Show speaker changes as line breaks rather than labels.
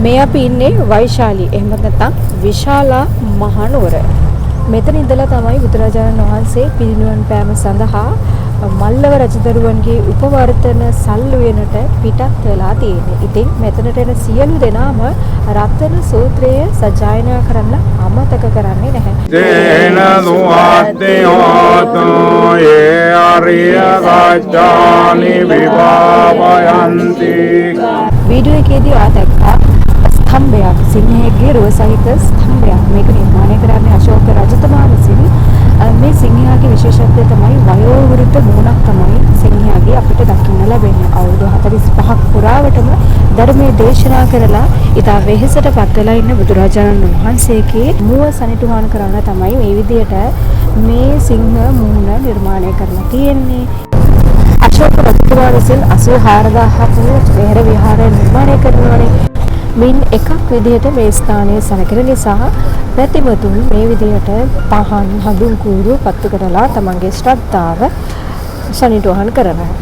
මේ අපි ඉන්නේ වෛශාලී එහෙම නැත්නම් විශාලා මහනුවර. මෙතන ඉඳලා තමයි බුදුරජාණන් වහන්සේ පිරිනිවන් පෑම සඳහා මල්ලව රජදරුවන්ගේ උපවර්තන සල්ලුවෙනට පිටත් වෙලා තියෙන්නේ. ඉතින් මෙතනට එන සියලු දෙනාම රත්න සූත්‍රය සජ්ජායනා කරන්න අමතක කරන්නේ නැහැ.
දේන දුආද්දේයෝතෝ යේ ආර්ය සත්‍යානි විභාවයන්ති.
වීඩියෝ එකේදී ආදක්කා ස්තම්භයක් සිංහයේ රුව සහිත ස්තම්භයක් මේක නිර්මාණය කරන්නේ අශෝක රජතුමා විසින්. මේ සිංහයාගේ විශේෂත්වය තමයි වයෝවෘද්ධ මූණක් තමයි සිංහයාගේ අපිට දකින්න ලැබෙන්නේ. අවුරුදු 45ක් පුරාවටම ධර්මයේ දේශනා කරලා ඉතා වෙහෙසටපත් වෙලා ඉන්න බුදුරජාණන් වහන්සේගේ මුව සනිටුහන් කරන්න තමයි මේ විදියට මේ සිංහ මූණ නිර්මාණය කරලා තියෙන්නේ. අශෝක රජතුමා විසින් 84000ක් වෙහෙර විහාරය නිර්මාණය කරනවානේ. මින් එකක් විදිහට මේ ස්ථානයේ සැලකෙන නිසා පැතිමතුන් මේ විදිහට පහන් හඳුන් කූරු පත්තු කරලා තමන්ගේ ශ්‍රද්ධාව සනිටුහන් කරනවා.